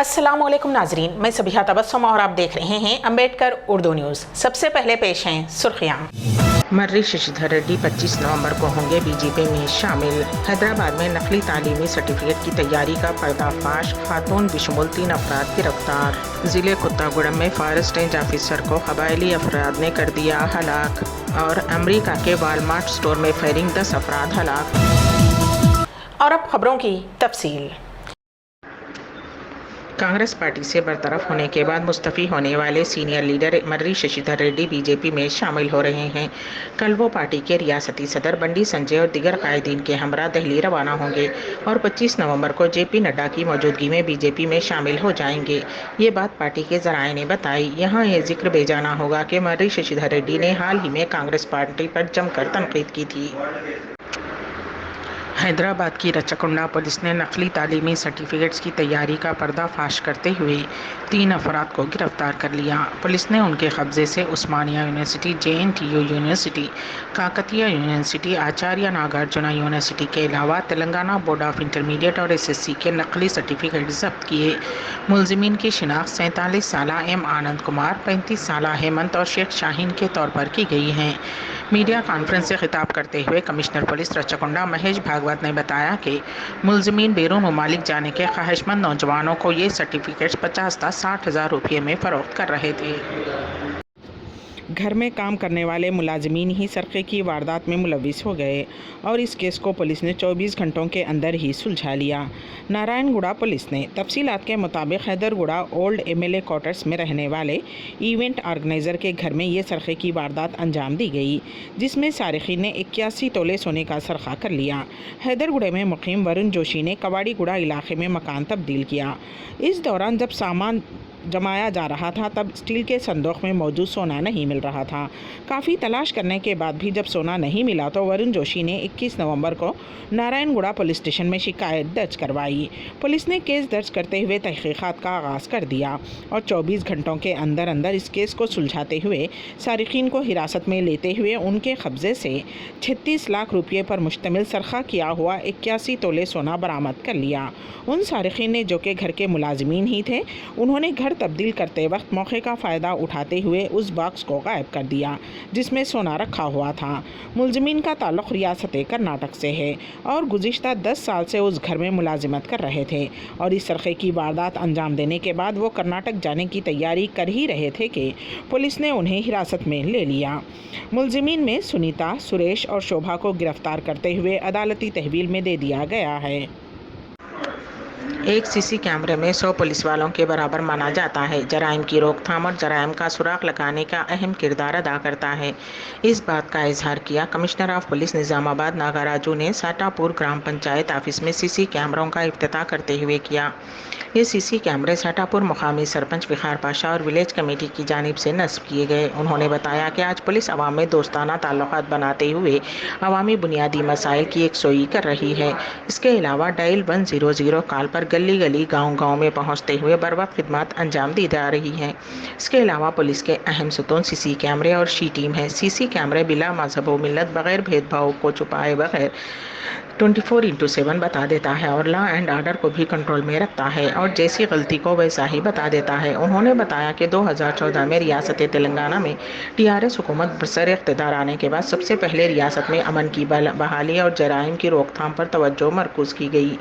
अस्सलामुअलैकुम नाजरीन, मैं सबिहा तबस्सुम और आप देख रहे हैं अम्बेडकर उर्दू न्यूज़। सबसे पहले पेश हैं सुर्खियां। मर्री शशिधर रेड्डी 25 नवंबर को होंगे बीजेपी में शामिल। हैदराबाद में नकली तालीमी सर्टिफिकेट की तैयारी का पर्दाफाश, खातून बिशमुल 3 अफराद गिरफ्तार। जिले कुत्तागुड़म में फॉरेस्ट रेंज ऑफिसर को कबायली अफराद ने कर दिया हलाक। और अमेरिका के वालमार्ट स्टोर में फायरिंग, 10 अफराद हलाक। और अब खबरों की तफसील। कांग्रेस पार्टी से बरतरफ होने के बाद मुस्तफ़ी होने वाले senior leader Marri Shashidhar Reddy BJP में शामिल हो रहे हैं। कल वो पार्टी के रियासती सदर बंडी संजय और दीगर कायदीन के हमरा दिल्ली रवाना होंगे और 25 नवंबर को जेपी नड्डा की मौजूदगी में बीजेपी में शामिल हो जाएंगे। ये बात पार्टी के जराये ने बताई। यहाँ ये जिक्र बेजाना होगा कि मर्री शशिधर रेड्डी ने हाल ही में कांग्रेस पार्टी पर जमकर तनकीद की थी। हैदराबाद की रचकुंडा पुलिस ने नकली तालीमी सर्टिफिकेट्स की तैयारी का पर्दाफाश करते हुए 3 अफराद को गिरफ्तार कर लिया। पुलिस ने उनके कब्जे से Osmania university, JNTU university, Kakatiya university, Acharya Nagarjuna university के अलावा तेलंगाना बोर्ड ऑफ इंटरमीडिएट और SSC के नकली सर्टिफिकेट जब्त किए। मुलजिमीन की शिनाख्त 47 साला M आनंद कुमार, 35 साला हेमंत और शेख शाहीन के तौर पर की गई है। मीडिया कॉन्फ्रेंस से खिताब करते हुए कमिश्नर पुलिस रचकुंडा महेश भागवत ने बताया कि मुलजिमीन बैरून ममालिक जाने के ख्वाहिशमंद नौजवानों को ये सर्टिफिकेट्स 50 से 60 हज़ार रुपये में फ़रोख्त कर रहे थे। घर में काम करने वाले मुलाजिमीन ही सरक़े की वारदात में मुलविस हो गए और इस केस को पुलिस ने 24 घंटों के अंदर ही सुलझा लिया। नारायणगुड़ा पुलिस ने तफसीलात के मुताबिक हैदरगुड़ा ओल्ड MLA क्वार्टर्स में रहने वाले इवेंट ऑर्गेनाइज़र के घर में ये सरक़े की वारदात अंजाम दी गई, जिसमें सारिकीन ने 81 तोले सोने का सरखा कर लिया। हैदरगुड़े में मुकीम वरुण जोशी ने कवाड़ीगुड़ा इलाके में मकान तब्दील किया। इस दौरान जब सामान जमाया जा रहा था तब स्टील के संदूक में मौजूद सोना नहीं मिल रहा था। काफ़ी तलाश करने के बाद भी जब सोना नहीं मिला तो वरुण जोशी ने 21 नवंबर को नारायणगुड़ा पुलिस स्टेशन में शिकायत दर्ज करवाई। पुलिस ने केस दर्ज करते हुए तहकीकात का आगाज़ कर दिया और 24 घंटों के अंदर अंदर इस केस को सुलझाते हुए सारिकीन को हिरासत में लेते हुए उनके कब्ज़े से 36 लाख रुपये पर मुश्तमिल सरखा किया हुआ 81 तोले सोना बरामद कर लिया। उन सारिकीन ने, जो कि घर के मुलाजिमीन ही थे, उन्होंने घर तब्दील करते वक्त मौके का फ़ायदा उठाते हुए उस बॉक्स को गायब कर दिया जिसमें सोना रखा हुआ था। मुलजिमीन का ताल्लुक़ रियासत कर्नाटक से है और गुज़िश्ता 10 साल से उस घर में मुलाजिमत कर रहे थे और इस सरक़े की वारदात अंजाम देने के बाद वो कर्नाटक जाने की तैयारी कर ही रहे थे कि पुलिस ने उन्हें हिरासत में ले लिया। मुलजिमीन में सुनीता, सुरेश और शोभा को गिरफ्तार करते हुए अदालती तहवील में दे दिया गया है। एक CC कैमरे में 100 पुलिस वालों के बराबर माना जाता है। जराइम की रोकथाम और जराइम का सुराग लगाने का अहम किरदार अदा करता है। इस बात का इजहार किया commissioner of police Nizamabad Nagaraju ने साटापुर ग्राम पंचायत ऑफिस में CC कैमरों का इफ्तिताह करते हुए किया। ये CC कैमरे साटापुर मुकामी सरपंच विखार पाशा और विलेज कमेटी की जानिब से नस्ब किए गए। उन्होंने बताया कि आज पुलिस अवाम में दोस्ताना ताल्लुकात बनाते हुए अवामी बुनियादी मसाइल की यकसोई कर रही है। इसके अलावा डायल 100 कॉल पर गली गली गांव में पहुंचते हुए बर वक्त खिदमत अंजाम दी जा रही हैं। इसके अलावा पुलिस के अहम सुतून CC कैमरे और शी टीम है। CC कैमरे बिला मजहब व मिल्लत बगैर भेदभाव को छुपाए बगैर 24/7 बता देता है और लॉ एंड ऑर्डर को भी कंट्रोल में रखता है और जैसी गलती को वैसा ही बता देता है। उन्होंने बताया कि 2014 में रियासत तेलंगाना में TRS हुकूमत बरसर इक़्तिदार आने के बाद सबसे पहले रियासत में अमन की बहाली और जराइम की रोकथाम पर तवज्जो मरकूज़ की गई।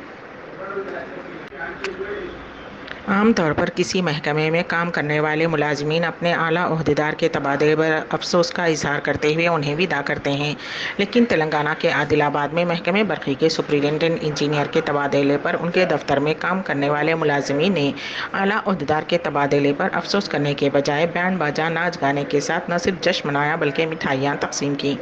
आम तौर पर किसी महकमे में काम करने वाले मुलाजिमीन अपने आला ओहदेदार के तबादले पर अफसोस का इजहार करते हुए उन्हें विदा करते हैं, लेकिन तेलंगाना के आदिलाबाद में महकमे बरक़ी के सुपरिटेंडेंट इंजीनियर के तबादले पर उनके दफ्तर में काम करने वाले मुलाजिमीन ने आला ओहदेदार के तबादले पर अफसोस करने के बजाय बैंड बाजा, नाच गाने के साथ न सिर्फ जश्न मनाया बल्कि मिठाइयाँ तकसीम की।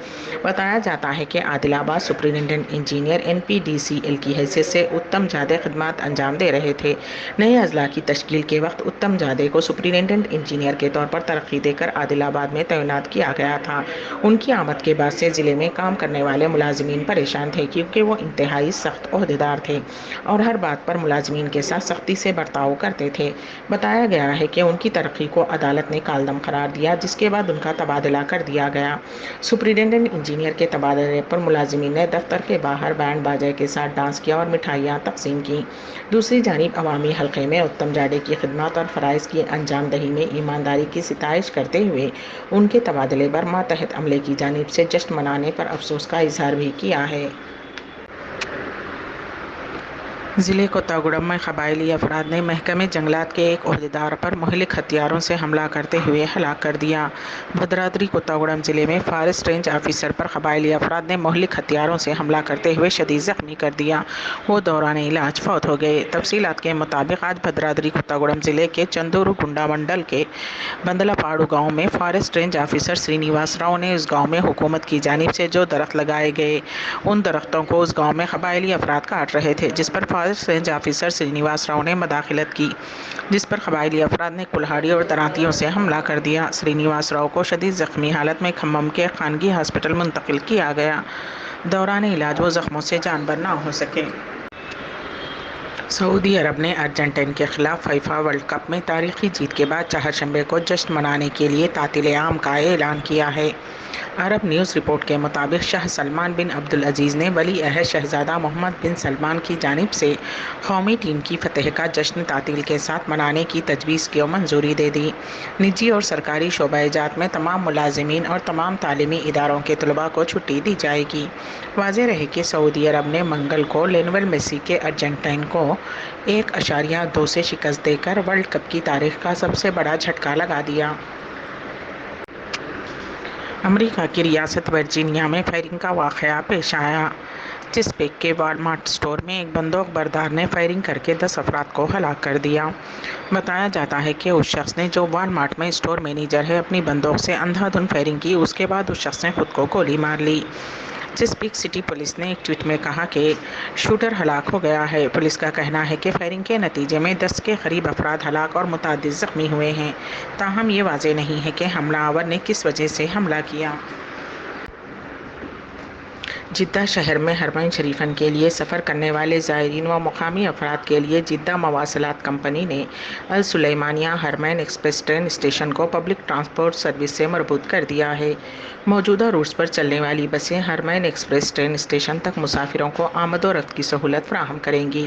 बताया जाता है कि आदिलाबाद सुपरिटेंडेंट इंजीनियर NPDCL की हैसियत से उत्तम जादे खिदमत अंजाम दे रहे थे। नए अजला की तश्कील के वक्त उत्तम जादे को सुपरिटेंडेंट इंजीनियर के तौर पर तरक्की देकर आदिलाबाद में तैनात किया गया था। उनकी आमद के बाद से ज़िले में काम करने वाले मुलाजिमीन परेशान थे क्योंकि वो इंतहाई सख्त ओहदेदार थे और हर बात पर मुलाजिमीन के साथ सख्ती से बर्ताव करते थे। बताया गया है कि उनकी तरक्की को अदालत ने कालदम करार दिया, जिसके बाद उनका तबादला कर दिया गया। सुपरिटेंडेंट इंजीनियर के तबादले पर मुलाजिमीन ने दफ्तर के बाहर बैंड बाजे के साथ डांस किया और मिठाइयाँ तकसीम की। दूसरी जानिब अवामी हल्के में اتم جاڈے کی خدمات اور فرائض کی انجام دہی میں ایمانداری کی ستائش کرتے ہوئے ان کے تبادلے پر ماتحت عملے کی جانب سے جشن منانے پر افسوس کا اظہار بھی کیا ہے۔ ضلع کوتاگوڑم میں قبائلی افراد نے محکمہ جنگلات کے ایک عہدیدار پر مہلک ہتھیاروں سے حملہ کرتے ہوئے ہلاک کر دیا۔ بھدرادری کوتاگوڑم ضلع میں فارسٹ رینج آفیسر پر قبائلی افراد نے مہلک ہتھیاروں سے حملہ کرتے ہوئے شدید زخمی کر دیا۔ وہ دوران علاج فوت ہو گئے۔ تفصیلات کے مطابق آج بھدرادری کوتاگوڑم ضلع کے چندورو گنڈا منڈل کے بندلپاڑو گاؤں میں forest range officer Srinivas Rao نے اس گاؤں میں حکومت کی جانب سے جو درخت لگائے گئے ان درختوں کو اس گاؤں میں قبائلی افراد کاٹ رہے تھے، جس پر forest range officer Srinivas Rao نے مداخلت کی، جس پر قبائلی افراد نے کلہاڑی اور درانتیوں سے حملہ کر دیا۔ سرینیواس راؤ کو شدید زخمی حالت میں کھمم کے خانگی ہسپتال منتقل کیا گیا۔ دوران علاج وہ زخموں سے جان بر نہ ہو سکے۔ سعودی عرب نے ارجنٹائن کے خلاف فیفا ورلڈ کپ میں تاریخی جیت کے بعد چہارشنبے کو جشن منانے کے لیے تعطیل عام کا اعلان کیا ہے۔ عرب نیوز رپورٹ کے مطابق شاہ سلمان بن عبدالعزیز نے ولی عہد شہزادہ محمد بن سلمان کی جانب سے قومی ٹیم کی فتح کا جشن تعطیل کے ساتھ منانے کی تجویز کو منظوری دے دی۔ نجی اور سرکاری شعبہ جات میں تمام ملازمین اور تمام تعلیمی اداروں کے طلباء کو چھٹی دی جائے گی۔ واضح رہے کہ سعودی عرب نے منگل کو لیونل میسی کے ارجنٹائن کو 1-2 سے شکست دے کر ورلڈ کپ کی تاریخ کا سب سے بڑا جھٹکا لگا دیا۔ امریکہ کی ریاست ورجینیا میں فائرنگ کا واقعہ پیش آیا۔ چیسپیک کے والمارٹ اسٹور میں ایک بندوق بردار نے فائرنگ کر کے 10 افراد کو ہلاک کر دیا۔ بتایا جاتا ہے کہ اس شخص نے، جو والمارٹ میں اسٹور مینیجر ہے، اپنی بندوق سے اندھا دھند فائرنگ کی۔ اس کے بعد اس شخص نے خود کو گولی مار لی۔ چیسپیک سٹی پولیس نے ایک ٹویٹ میں کہا کہ شوٹر ہلاک ہو گیا ہے۔ پولیس کا کہنا ہے کہ فائرنگ کے نتیجے میں 10 کے قریب افراد ہلاک اور متعدد زخمی ہوئے ہیں۔ تاہم یہ واضح نہیں ہے کہ حملہ آور نے کس وجہ سے حملہ کیا۔ جدہ شہر میں حرمین شریفین کے لیے سفر کرنے والے زائرین و مقامی افراد کے لیے جدہ مواصلات کمپنی نے السلیمانیہ حرمین ایکسپریس ٹرین اسٹیشن کو پبلک ٹرانسپورٹ سروس سے مربوط کر دیا ہے۔ موجودہ روٹس پر چلنے والی بسیں حرمین ایکسپریس ٹرین اسٹیشن تک مسافروں کو آمد و رفت کی سہولت فراہم کریں گی۔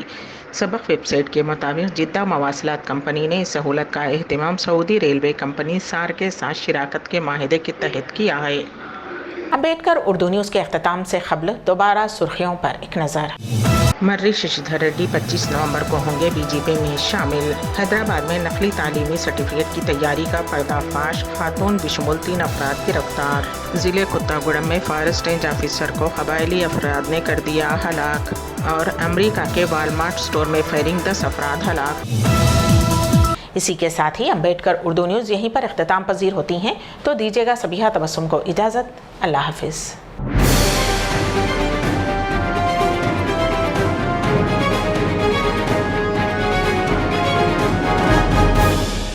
سبق ویب سائٹ کے مطابق جدہ مواصلات کمپنی نے اس سہولت کا اہتمام سعودی ریلوے کمپنی سار کے ساتھ شراکت کے معاہدے کے تحت کیا ہے۔ امبیڈکر اردو نیوز کے اختتام سے قبل دوبارہ سرخیوں پر ایک نظر۔ مرری ششیدھر ریڈی 25 نومبر کو ہوں گے بی جے پی میں شامل۔ حیدرآباد میں نقلی تعلیمی سرٹیفکیٹ کی تیاری کا پردہ فاش، خاتون بشمول 3 افراد گرفتار۔ ضلع کوتاگوڑم میں فارسٹ رینج آفیسر کو قبائلی افراد نے کر دیا ہلاک، اور امریکہ کے والمارٹ اسٹور میں فائرنگ 10 افراد ہلاک۔ اسی کے ساتھ ہی امبیڈکر اردو نیوز یہیں پر اختتام پذیر ہوتی ہیں، تو دیجیے گا سبیحہ تبسم کو اجازت۔ اللہ حافظ۔